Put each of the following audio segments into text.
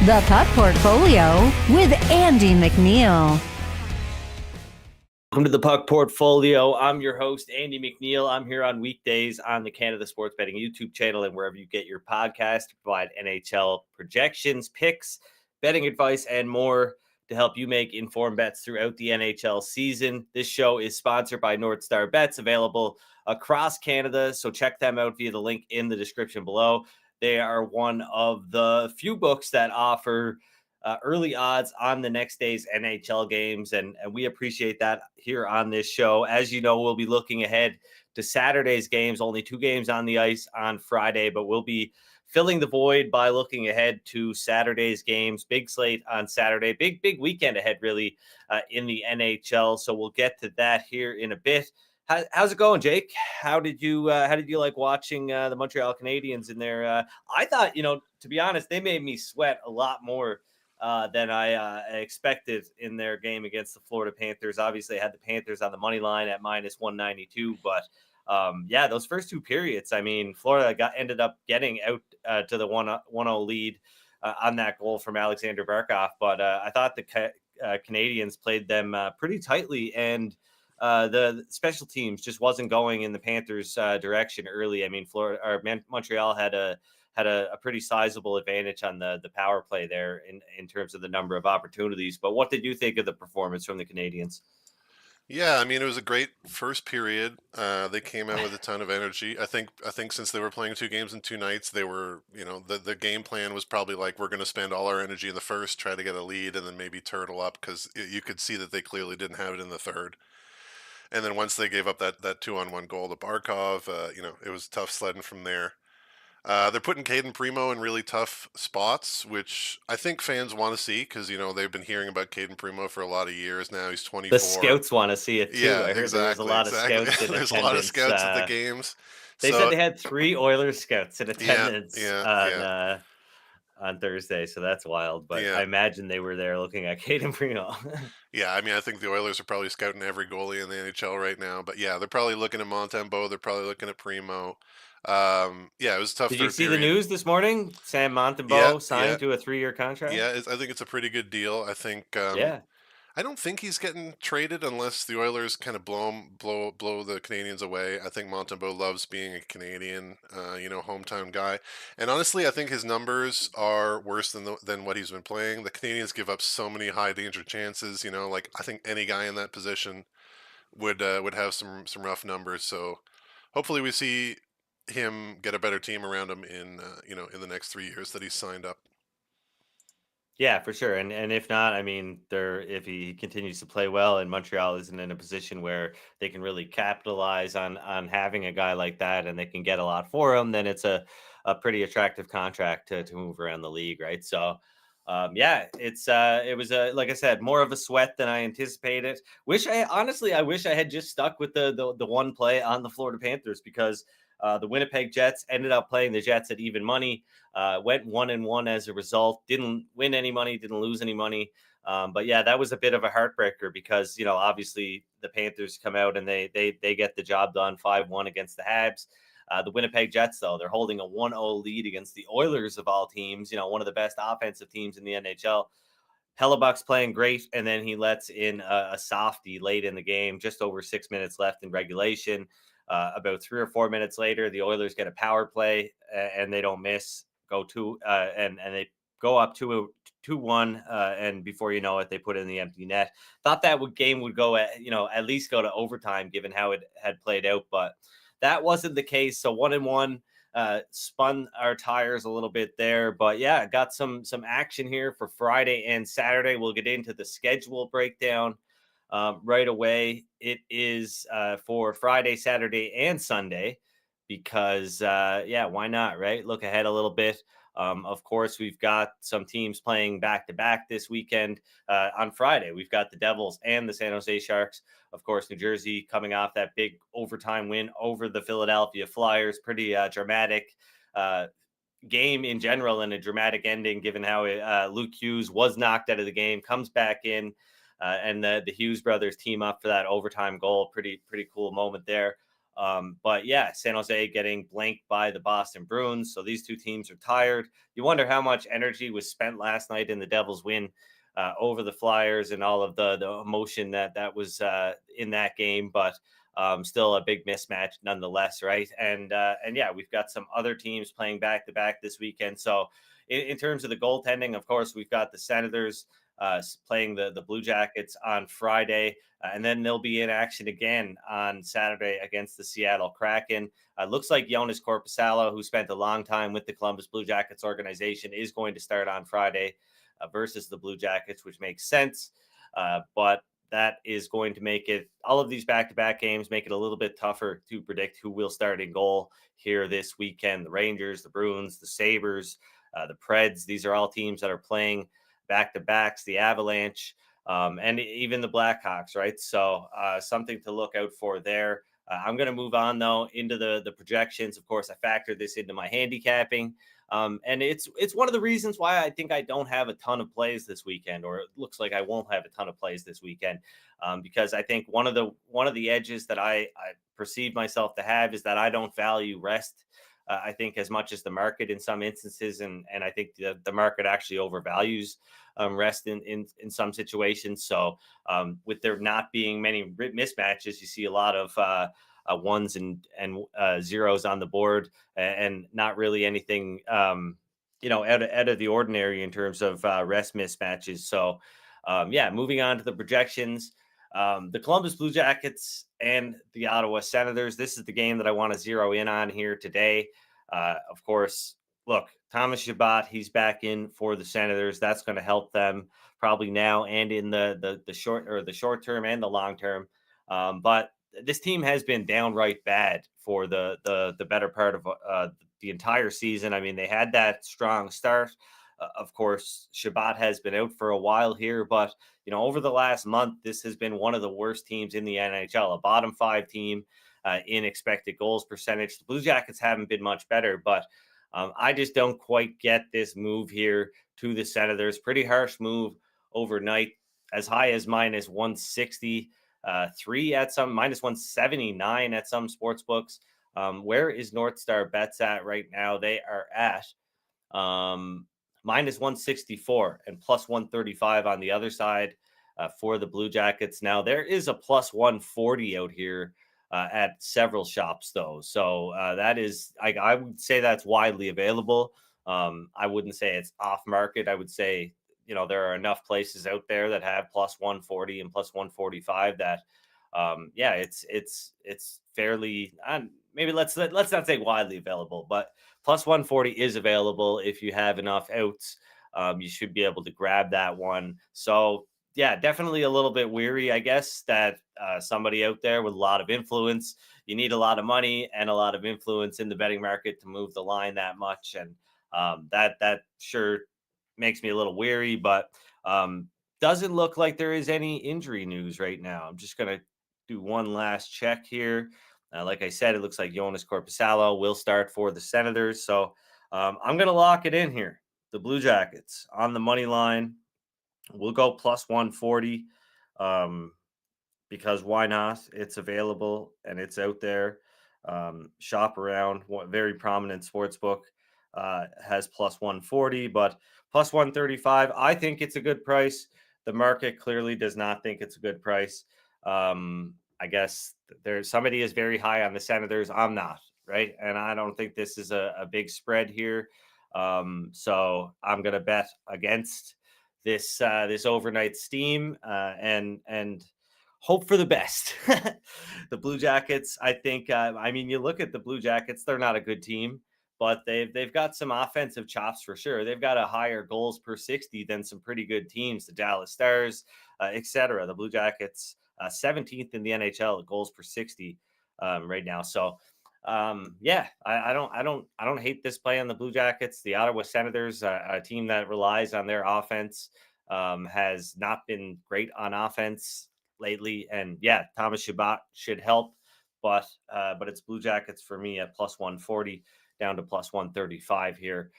The Puck Portfolio with Andy MacNeil. Welcome to the Puck Portfolio. I'm your host, Andy MacNeil. I'm here on weekdays on the Canada Sports Betting YouTube channel and wherever you get your podcast to provide NHL projections, picks, betting advice, and more to help you make informed bets throughout the NHL season. This show is sponsored by NorthStar Bets, available across Canada, so check them out via the link in the description below. They are one of the few books that offer early odds on the next day's NHL games, and we appreciate that here on this show. As you know, we'll be looking ahead to Saturday's games, only 2 games on the ice on Friday, but we'll be filling the void by looking ahead to Saturday's games. Big slate on Saturday, big weekend ahead, really, in the NHL. So we'll get to that here in a bit. How's it going, Jake? How did you like watching the Montreal Canadiens in there? I thought, to be honest, they made me sweat a lot more than I expected in their game against the Florida Panthers. Obviously, I had the Panthers on the money line at minus 192, but those first 2 periods, I mean, Florida ended up getting out to the 1-0 lead on that goal from Alexander Barkov, but I thought the Canadiens played them pretty tightly, and the special teams just wasn't going in the Panthers' direction early. I mean, Montreal had a pretty sizable advantage on the power play there in terms of the number of opportunities. But what did you think of the performance from the Canadiens? Yeah, I mean, it was a great first period. They came out with a ton of energy. I think since they were playing 2 games in 2 nights, they were, the game plan was probably like, we're going to spend all our energy in the first, try to get a lead, and then maybe turtle up, because you could see that they clearly didn't have it in the third. And then once they gave up that 2-on-1 goal to Barkov, it was tough sledding from there. They're putting Caden Primo in really tough spots, which I think fans want to see because, they've been hearing about Caden Primo for a lot of years now. He's 24. The scouts want to see it, too. Yeah, I heard there was a lot of scouts in There's attendance. a lot of scouts at the games. They said they had 3 Oilers scouts in attendance on Thursday, so that's wild. But I imagine they were there looking at Caden Primo. Yeah, I mean, I think the Oilers are probably scouting every goalie in the NHL right now. But yeah, they're probably looking at Montembeault. They're probably looking at Primo. It was tough. Did you see the news this morning? Sam Montembeault signed to a 3-year contract. Yeah, I think it's a pretty good deal. I think. I don't think he's getting traded unless the Oilers kind of blow the Canadiens away. I think Montembeault loves being a Canadian, hometown guy. And honestly, I think his numbers are worse than what he's been playing. The Canadiens give up so many high danger chances. I think any guy in that position would have some rough numbers. So hopefully we see him get a better team around him in the next 3 years that he's signed up. Yeah, for sure. And if not, I mean, if he continues to play well and Montreal isn't in a position where they can really capitalize on having a guy like that and they can get a lot for him, then it's a pretty attractive contract to move around the league, right? So it was like I said, more of a sweat than I anticipated. I wish I had just stuck with the one play on the Florida Panthers, because the Winnipeg Jets ended up playing the Jets at even money, went 1-1 as a result, didn't win any money, didn't lose any money. But yeah, that was a bit of a heartbreaker because, obviously the Panthers come out and they get the job done 5-1 against the Habs. The Winnipeg Jets, though, they're holding a 1-0 lead against the Oilers of all teams, one of the best offensive teams in the NHL. Hellebuck's playing great, and then he lets in a softie late in the game, just over 6 minutes left in regulation. About 3 or 4 minutes later, the Oilers get a power play and they don't miss. And they go up 2-1, and before you know it, they put it in the empty net. Thought that game would go at least go to overtime, given how it had played out, but that wasn't the case. So 1-1 spun our tires a little bit there, but yeah, got some action here for Friday and Saturday. We'll get into the schedule breakdown right away. It is for Friday, Saturday, and Sunday because, why not, right? Look ahead a little bit. Of course, we've got some teams playing back-to-back this weekend. On Friday, we've got the Devils and the San Jose Sharks. Of course, New Jersey coming off that big overtime win over the Philadelphia Flyers. Pretty dramatic game in general and a dramatic ending, given how Luke Hughes was knocked out of the game, comes back in, and the Hughes brothers team up for that overtime goal. Pretty cool moment there. But yeah, San Jose getting blanked by the Boston Bruins. So these two teams are tired. You wonder how much energy was spent last night in the Devils win over the Flyers and all of the emotion that was in that game. But still a big mismatch nonetheless, right? And yeah, we've got some other teams playing back to back this weekend. So in terms of the goaltending, of course, we've got the Senators playing the Blue Jackets on Friday, and then they'll be in action again on Saturday against the Seattle Kraken. Looks like Jonas Korpisalo, who spent a long time with the Columbus Blue Jackets organization, is going to start on Friday versus the Blue Jackets, which makes sense. But that is going to make it, all of these back-to-back games make it a little bit tougher to predict who will start in goal here this weekend. The Rangers, the Bruins, the Sabres, the Preds, these are all teams that are playing back-to-backs, the Avalanche, and even the Blackhawks, right? So something to look out for there. I'm going to move on, though, into the projections. Of course, I factored this into my handicapping. And it's one of the reasons why I think I don't have a ton of plays this weekend, or it looks like I won't have a ton of plays this weekend, because I think one of the edges that I perceive myself to have is that I don't value rest. I think as much as the market in some instances, and I think the market actually overvalues rest in some situations. So with there not being many mismatches, you see a lot of ones and zeros on the board, and not really anything out of the ordinary in terms of rest mismatches. So yeah, moving on to the projections. The Columbus Blue Jackets and the Ottawa Senators. This is the game that I want to zero in on here today. Of course, look, Thomas Chabot, he's back in for the Senators. That's going to help them probably now and in the short term and the long term. But this team has been downright bad for the better part of the entire season. I mean, they had that strong start. Of course, Chabot has been out for a while here, but over the last month, this has been one of the worst teams in the NHL, a bottom 5 team in expected goals percentage. The Blue Jackets haven't been much better, but I just don't quite get this move here to the Senators. Pretty harsh move overnight, as high as minus 160. 3 at some, minus 179 at some sports books. Where is NorthStar Bets at right now? They are at minus 164 and plus 135 on the other side for the Blue Jackets. Now, there is a plus 140 out here at several shops, though. So that is, I would say that's widely available. I wouldn't say it's off market. I would say there are enough places out there that have plus 140 and plus 145 that yeah, it's fairly, maybe let's not say widely available, but plus 140 is available. If you have enough outs, you should be able to grab that one. So yeah, definitely a little bit weary, I guess, that somebody out there with a lot of influence, you need a lot of money and a lot of influence in the betting market to move the line that much. And that sure makes me a little weary, but doesn't look like there is any injury news right now. I'm just going to do one last check here. Like I said, it looks like Jonas Korpisalo will start for the Senators. So I'm going to lock it in here. The Blue Jackets on the money line. We'll go plus 140 because why not? It's available and it's out there. Shop around. Very prominent sports book has plus 140, but plus 135. I think it's a good price. The market clearly does not think it's a good price. I guess there's somebody is very high on the Senators. I'm not, right? And I don't think this is a big spread here. So I'm going to bet against this overnight steam and hope for the best. The Blue Jackets, I think. I mean, you look at the Blue Jackets; they're not a good team, but they've got some offensive chops for sure. They've got a higher goals per 60 than some pretty good teams, the Dallas Stars, etc. The Blue Jackets, 17th in the NHL goals per 60 right now. So yeah, I don't hate this play on the Blue Jackets. The Ottawa Senators, a team that relies on their offense, has not been great on offense lately. And yeah, Thomas Chabot should help, but it's Blue Jackets for me at plus 140 down to plus 135 here.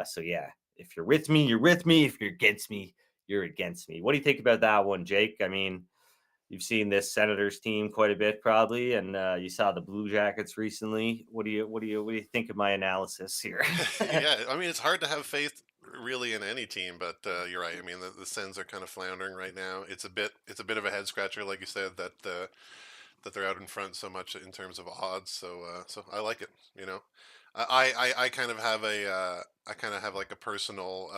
So yeah, if you're with me, you're with me. If you're against me, you're against me. What do you think about that one, Jake? I mean, you've seen this Senators team quite a bit probably, and you saw the Blue Jackets recently. What do you think of my analysis here? Yeah, I mean, it's hard to have faith really in any team, but you're right. I mean, the Sens are kind of floundering right now. It's a bit of a head scratcher, like you said, that they're out in front so much in terms of odds. So I like it. You know, I kind of have I kind of have like a personal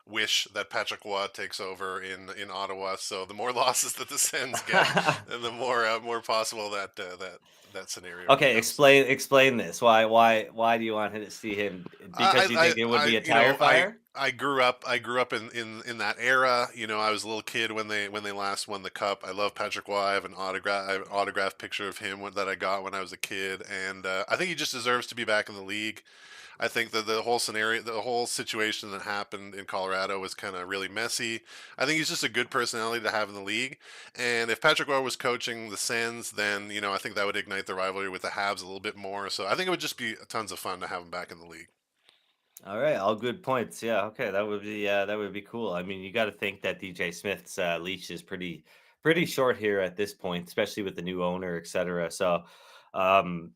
wish that Patrick Waugh takes over in Ottawa. So the more losses that the Sens get, and the more possible that scenario Okay, becomes. explain this. Why do you want to see him? Because you think it would be a You tire know, fire? I grew up in that era. You know, I was a little kid when they last won the cup. I love Patrick Waugh. I have an autographed picture of him that I got when I was a kid, and I think he just deserves to be back in the league. I think that the whole scenario, the whole situation that happened in Colorado was kind of really messy. I think he's just a good personality to have in the league. And if Patrick Roy was coaching the Sens, then, you know, I think that would ignite the rivalry with the Habs a little bit more. So I think it would just be tons of fun to have him back in the league. All right, all good points. Yeah, okay, that would be cool. I mean, you got to think that DJ Smith's leash is pretty short here at this point, especially with the new owner, etc. So,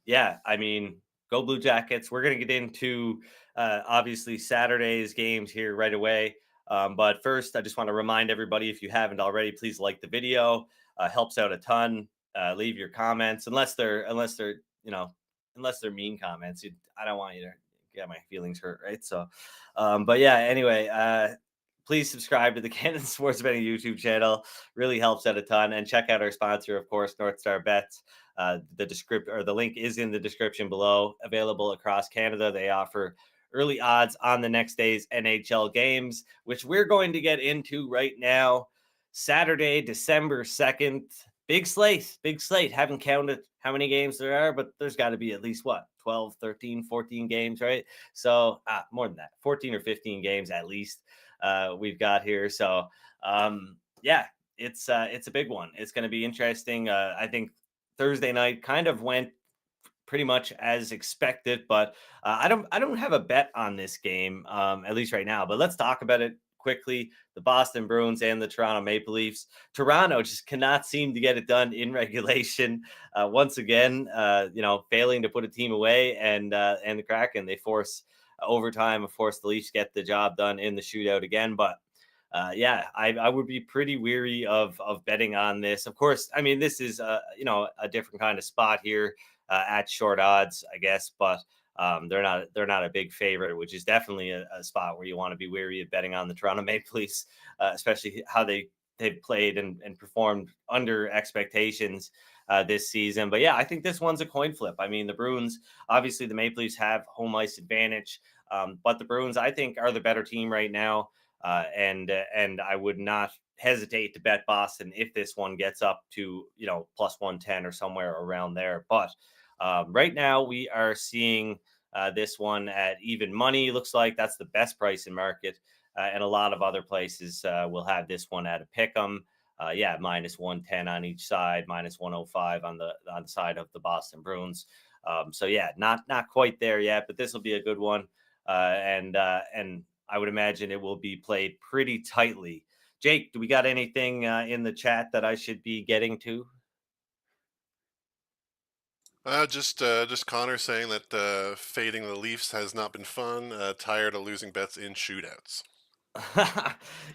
yeah, I mean, go Blue Jackets. We're gonna get into obviously Saturday's games here right away. But first, I just want to remind everybody, if you haven't already, please like the video. Helps out a ton. Leave your comments, unless they're unless they're mean comments. I don't want you to get my feelings hurt, right? So, but yeah, anyway, please subscribe to the Cannon Sports Betting YouTube channel. Really helps out a ton. And check out our sponsor, of course, NorthStar Bets. The link is in the description below. Available across Canada. They offer early odds on the next day's NHL games, which we're going to get into right now. Saturday, December 2nd. Big slate, big slate. Haven't counted how many games there are, but there's got to be at least what, 12, 13, 14 games, right? So more than that, 14 or 15 games at least we've got here. So yeah, it's a big one. It's going to be interesting. I think Thursday night kind of went pretty much as expected. But I don't have a bet on this game, at least right now. But let's talk about it quickly. The Boston Bruins and the Toronto Maple Leafs. Toronto just cannot seem to get it done in regulation. Once again, failing to put a team away, and the Kraken, they force overtime. Of course, the Leafs get the job done in the shootout again, but. Yeah, I would be pretty weary of betting on this. Of course, I mean this is a different kind of spot here at short odds, I guess, but they're not a big favorite, which is definitely a spot where you want to be wary of betting on the Toronto Maple Leafs, especially how they've played and performed under expectations this season. But yeah, I think this one's a coin flip. I mean, the Bruins, obviously, the Maple Leafs have home ice advantage, but the Bruins, I think, are the better team right now. And I would not hesitate to bet Boston if this one gets up to plus 110 or somewhere around there. But right now we are seeing this one at even money. Looks like that's the best price in market, and a lot of other places will have this one at a pick 'em. Yeah, minus 110 on each side, minus 105 on the side of the Boston Bruins. So yeah, not quite there yet, but this will be a good one. And I would imagine it will be played pretty tightly. Jake, do we got anything in the chat that I should be getting to? Just Connor saying that fading the Leafs has not been fun. Tired of losing bets in shootouts.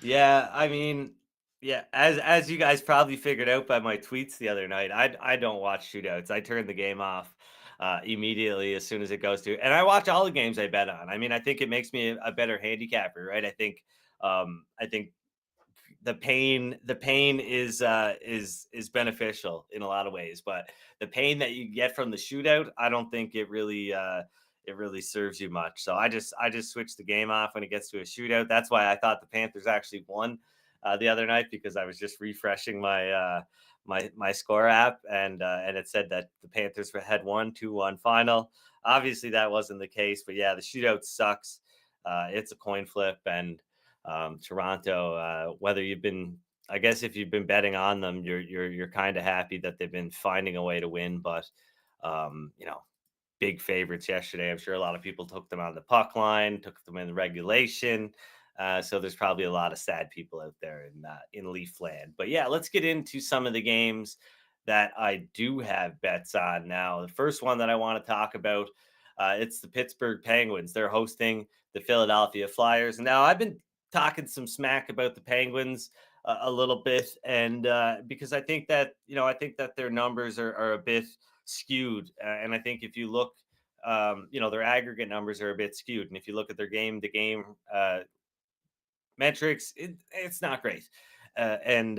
Yeah, I mean, yeah, as you guys probably figured out by my tweets the other night, I don't watch shootouts. I turn the game off immediately as soon as it goes to, and I watch all the games I bet on. I mean, I think it makes me a better handicapper, right? I think the pain is beneficial in a lot of ways, but the pain that you get from the shootout, I don't think it really serves you much. So I just switch the game off when it gets to a shootout. That's why I thought the Panthers actually won the other night, because I was just refreshing my score app, and it said that the Panthers had won 2-1 final. Obviously that wasn't the case, but yeah, the shootout sucks. It's a coin flip, and Toronto, whether you've been, I guess if you've been betting on them, you're kind of happy that they've been finding a way to win. But um, you know, big favorites yesterday. I'm sure a lot of people took them on the puck line, took them in regulation. So there's probably a lot of sad people out there in Leaf land. But yeah, let's get into some of the games that I do have bets on now. The first one that I want to talk about, it's the Pittsburgh Penguins. They're hosting the Philadelphia Flyers. Now, I've been talking some smack about the Penguins a little bit, and because I think that their numbers are a bit skewed, and I think if you look, their aggregate numbers are a bit skewed, and if you look at their game-to-game metrics, it's not great, and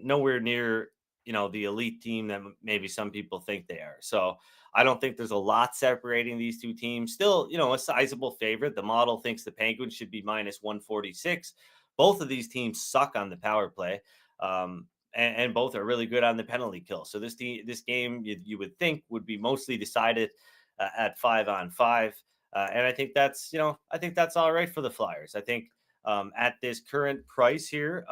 nowhere near the elite team that maybe some people think they are. So I don't think there's a lot separating these two teams. Still, a sizable favorite. The model thinks the Penguins should be minus 146. Both of these teams suck on the power play. And both are really good on the penalty kill. So this game you would think would be mostly decided at 5-on-5. And I think that's all right for the Flyers. I think at this current price here,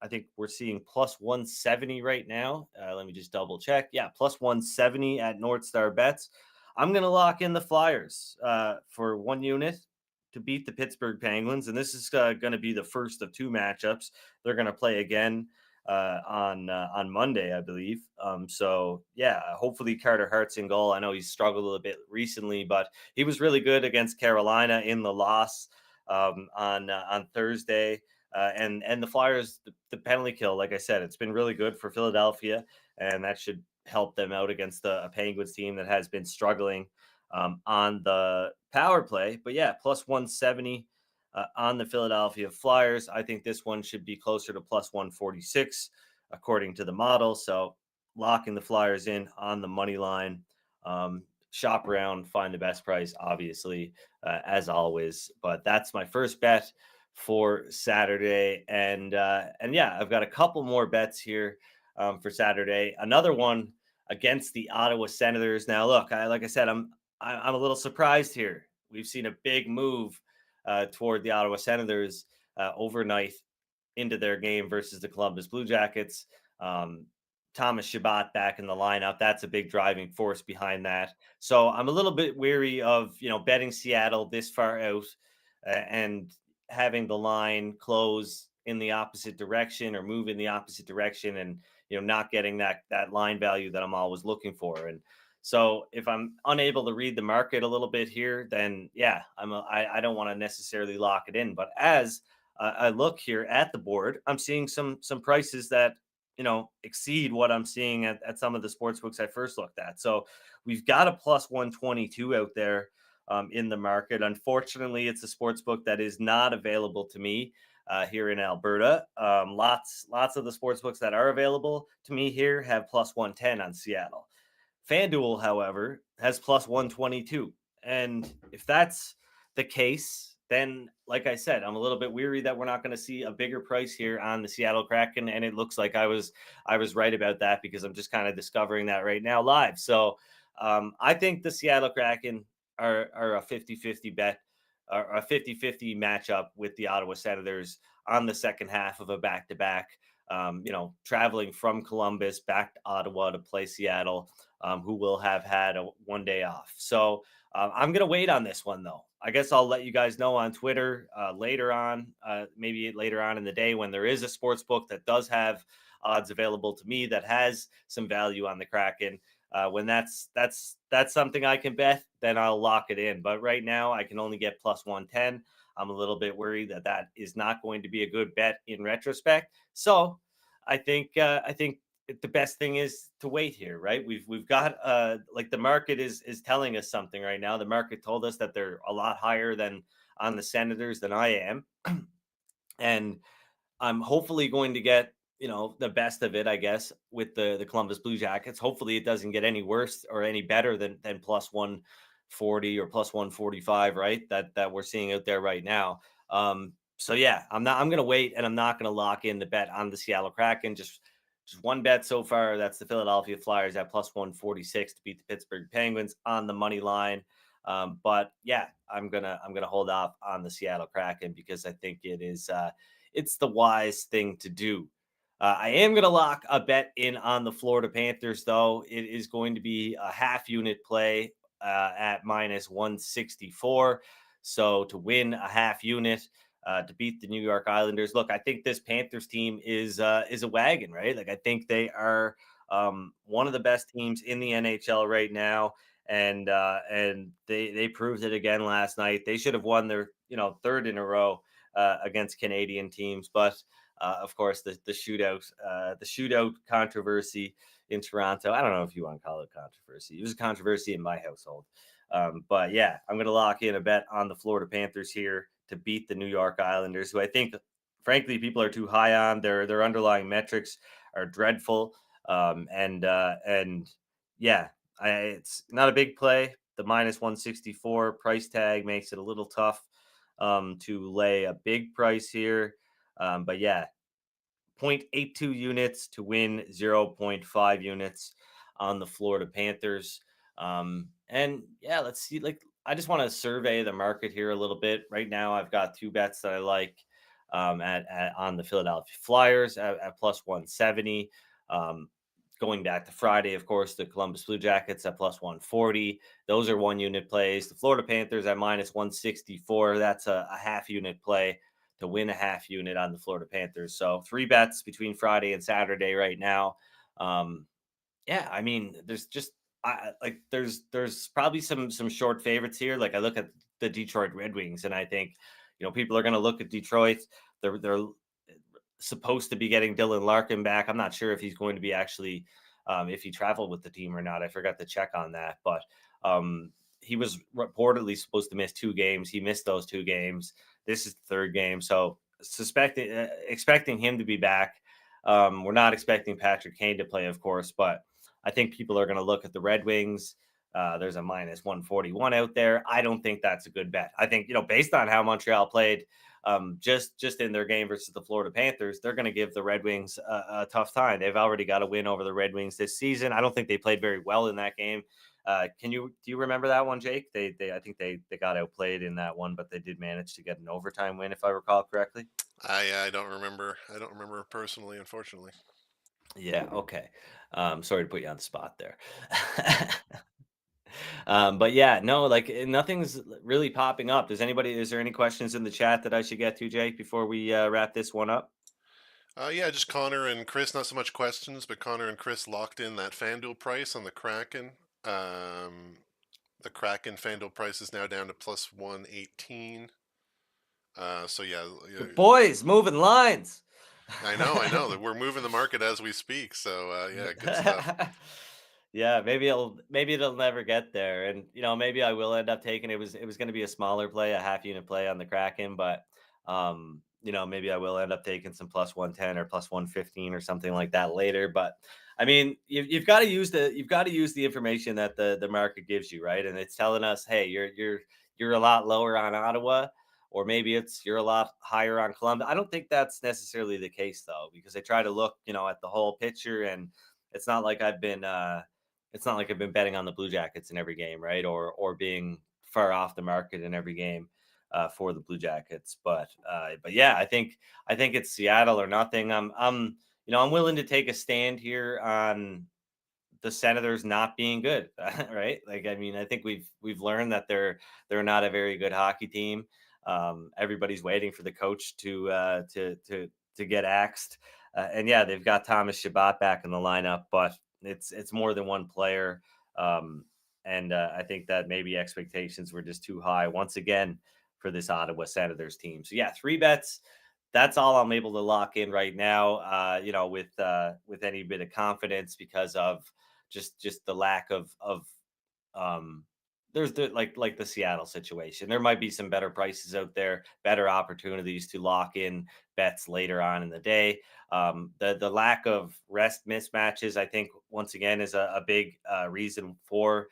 I think we're seeing plus 170 right now. Let me just double check. Yeah, plus 170 at NorthStar Bets. I'm going to lock in the Flyers for 1 unit to beat the Pittsburgh Penguins. And this is going to be the first of 2 matchups. They're going to play again on Monday, I believe. So yeah, hopefully Carter Hart's in goal. I know he's struggled a little bit recently, but he was really good against Carolina in the loss on Thursday. And the Flyers, the penalty kill, like I said, it's been really good for Philadelphia, and that should help them out against a Penguins team that has been struggling on the power play. But yeah, plus 170 on the Philadelphia Flyers. I think this one should be closer to plus 146 according to the model. So locking the Flyers in on the money line. Shop around, find the best price, obviously, as always. But that's my first bet for Saturday, and yeah, I've got a couple more bets here for Saturday. Another one against the Ottawa Senators. Now, look, like I said, I'm a little surprised here. We've seen a big move toward the Ottawa Senators overnight into their game versus the Columbus Blue Jackets. Thomas Shabbat back in the lineup. That's a big driving force behind that. So I'm a little bit weary of, betting Seattle this far out and having the line close in the opposite direction or move in the opposite direction and, not getting that line value that I'm always looking for. And so if I'm unable to read the market a little bit here, then yeah, I don't want to necessarily lock it in. But as I look here at the board, I'm seeing some prices that exceed what I'm seeing at some of the sports books I first looked at. So we've got a plus 122 out there in the market. Unfortunately, it's a sports book that is not available to me here in Alberta. Lots of the sports books that are available to me here have plus 110 on Seattle. FanDuel, however, has plus 122. And if that's the case, then, like I said, I'm a little bit weary that we're not going to see a bigger price here on the Seattle Kraken. And it looks like I was right about that because I'm just kind of discovering that right now live. So I think the Seattle Kraken are a 50-50 bet, or a 50-50 matchup with the Ottawa Senators on the second half of a back-to-back. Traveling from Columbus back to Ottawa to play Seattle, who will have had one day off. So I'm going to wait on this one, though. I guess I'll let you guys know on Twitter later on, maybe later on in the day when there is a sports book that does have odds available to me that has some value on the Kraken. When that's something I can bet, then I'll lock it in. But right now I can only get plus 110. I'm a little bit worried that is not going to be a good bet in retrospect. So I think the best thing is to wait here, right? We've got like the market is telling us something right now. The market told us that they're a lot higher than on the Senators than I am. And I'm hopefully going to get, the best of it, I guess, with the Columbus Blue Jackets. Hopefully it doesn't get any worse or any better than plus 140 or plus 145, right? That we're seeing out there right now. So yeah, I'm going to wait, and I'm not going to lock in the bet on the Seattle Kraken. Just one bet so far. That's the Philadelphia Flyers at plus 146 to beat the Pittsburgh Penguins on the money line. But yeah, I'm gonna hold off on the Seattle Kraken because I think it's the wise thing to do. I am going to lock a bet in on the Florida Panthers, though. It is going to be a half unit play at minus 164. So to win a half unit, to beat the New York Islanders. Look, I think this Panthers team is a wagon, right? Like I think they are one of the best teams in the NHL right now, and they proved it again last night. They should have won their third in a row against Canadian teams, but of course the shootout controversy in Toronto. I don't know if you want to call it controversy. It was a controversy in my household. But yeah, I'm going to lock in a bet on the Florida Panthers here to beat the New York Islanders, who I think, frankly, people are too high on. Their underlying metrics are dreadful. And yeah, it's not a big play. The minus 164 price tag makes it a little tough to lay a big price here. But yeah, 0.82 units to win 0.5 units on the Florida Panthers. And yeah, let's see. Like, I just want to survey the market here a little bit. Right now, I've got two bets that I like at on the Philadelphia Flyers at plus 170. Um, Going back to Friday, of course, the Columbus Blue Jackets at plus 140. Those are 1 unit plays. The Florida Panthers at minus 164. That's a half unit play to win a half unit on the Florida Panthers. So 3 bets between Friday and Saturday right now. Yeah, I mean, there's just there's probably some short favorites here. Like I look at the Detroit Red Wings, and I think people are going to look at Detroit. They're supposed to be getting Dylan Larkin back. I'm not sure if he's going to be actually if he traveled with the team or not. I forgot to check on that, but he was reportedly supposed to miss 2 games. He missed those 2 games. This is the 3rd game, so expecting him to be back. We're not expecting Patrick Kane to play, of course, but I think people are going to look at the Red Wings. There's a minus 141 out there. I don't think that's a good bet. I think, based on how Montreal played just in their game versus the Florida Panthers, they're going to give the Red Wings a tough time. They've already got a win over the Red Wings this season. I don't think they played very well in that game. Do you remember that one, Jake? I think they got outplayed in that one, but they did manage to get an overtime win, if I recall correctly. I don't remember. I don't remember personally, unfortunately. Yeah. Okay. Sorry to put you on the spot there. But yeah, no, like nothing's really popping up. Is there any questions in the chat that I should get to, Jake, before we wrap this one up? Yeah, just Connor and Chris. Not so much questions, but Connor and Chris locked in that FanDuel price on the Kraken. The Kraken FanDuel price is now down to plus 118. So yeah, The boys moving lines. I know that we're moving the market as we speak. So yeah, good stuff. Yeah, maybe it'll never get there, and maybe I will end up taking it was going to be a smaller play, a half unit play on the Kraken, but maybe I will end up taking some plus 110 or plus 115 or something like that later. But I mean, you've got to use the information that the market gives you, right? And it's telling us, hey, you're a lot lower on Ottawa, or maybe you're a lot higher on Columbus. I don't think that's necessarily the case though, because they try to look at the whole picture, and it's not like I've been betting on the Blue Jackets in every game, right? Or being far off the market in every game for the Blue Jackets. But yeah, I think it's Seattle or nothing. I'm willing to take a stand here on the Senators not being good, right? Like, I mean, I think we've learned that they're not a very good hockey team. Everybody's waiting for the coach to get axed, and yeah, they've got Thomas Chabot back in the lineup, but it's more than one player, and I think that maybe expectations were just too high once again for this Ottawa Senators team. So yeah, 3 bets. That's all I'm able to lock in right now. With any bit of confidence because of just the lack of um there's like the Seattle situation. There might be some better prices out there, better opportunities to lock in bets later on in the day. The lack of rest mismatches, I think, once again, is a big reason for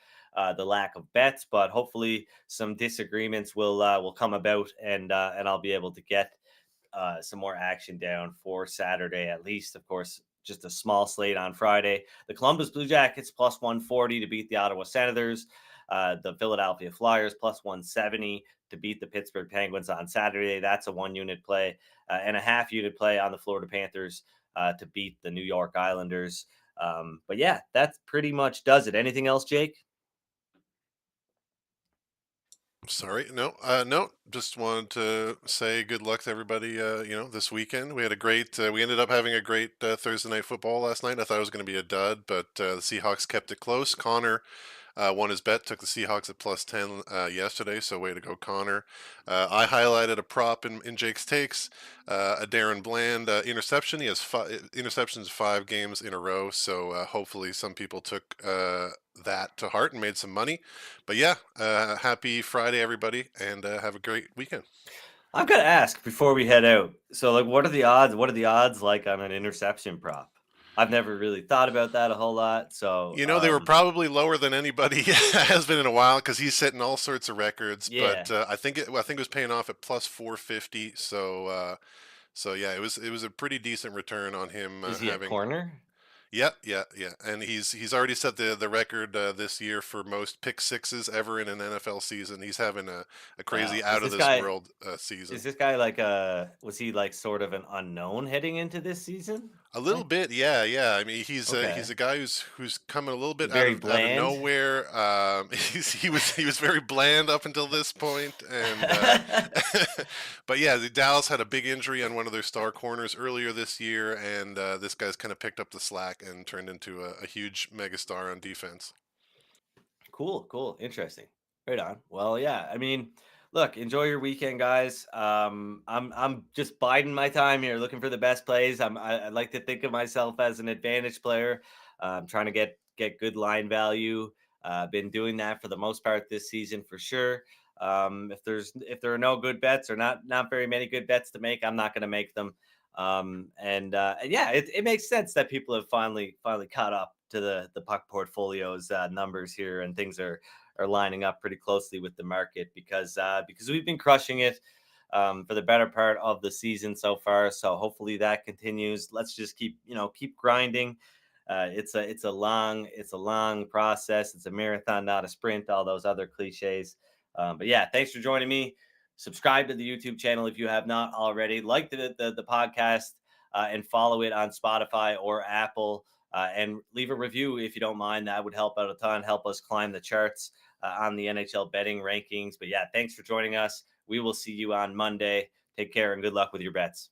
the lack of bets. But hopefully, some disagreements will come about, and I'll be able to get some more action down for Saturday, at least. Of course, just a small slate on Friday. The Columbus Blue Jackets plus 140 to beat the Ottawa Senators. The Philadelphia Flyers plus 170 to beat the Pittsburgh Penguins on Saturday. That's a 1 unit play, and a half unit play on the Florida Panthers to beat the New York Islanders. But yeah, that pretty much does it. Anything else, Jake? Sorry, no. Just wanted to say good luck to everybody. This weekend we had a great. We ended up having a great Thursday night football last night. I thought it was going to be a dud, but the Seahawks kept it close. Connor won his bet, took the Seahawks at +10 yesterday, so way to go, Connor. I highlighted a prop in Jake's takes, a Darren Bland interception. He has interceptions 5 games in a row, so hopefully some people took that to heart and made some money. But yeah, happy Friday, everybody, and have a great weekend. I've got to ask before we head out. So, like, what are the odds? What are the odds like on an interception prop? I've never really thought about that a whole lot. So, They were probably lower than anybody has been in a while because he's setting all sorts of records. yeah, But I think it was paying off at +450. So yeah, it was a pretty decent return on him is he a having. corner? Yeah, and he's already set the record this year for most pick sixes ever in an NFL season. He's having a crazy Wow. out of this world season. Is this guy like was he like sort of an unknown heading into this season? A little bit, yeah. I mean, Okay. he's a guy who's coming a little bit Very out of bland. nowhere. He was very bland up until this point, and but yeah, the Dallas had a big injury on one of their star corners earlier this year, and this guy's kind of picked up the slack and turned into a huge megastar on defense. Cool. Interesting. Right on. Well, yeah. I mean, look, enjoy your weekend, guys. I'm just biding my time here, looking for the best plays. I like to think of myself as an advantage player. I'm trying to get good line value. Been doing that for the most part this season for sure. If there are no good bets or not very many good bets to make, I'm not going to make them. And yeah, it makes sense that people have finally caught up to the puck portfolios numbers here, and things are lining up pretty closely with the market because we've been crushing it for the better part of the season so far. So hopefully that continues. Let's just keep grinding. It's a long process. It's a marathon, not a sprint. All those other cliches. But yeah, thanks for joining me. Subscribe to the YouTube channel if you have not already. Like the podcast and follow it on Spotify or Apple. And leave a review if you don't mind. That would help out a ton, help us climb the charts on the NHL betting rankings. But yeah, thanks for joining us. We will see you on Monday. Take care and good luck with your bets.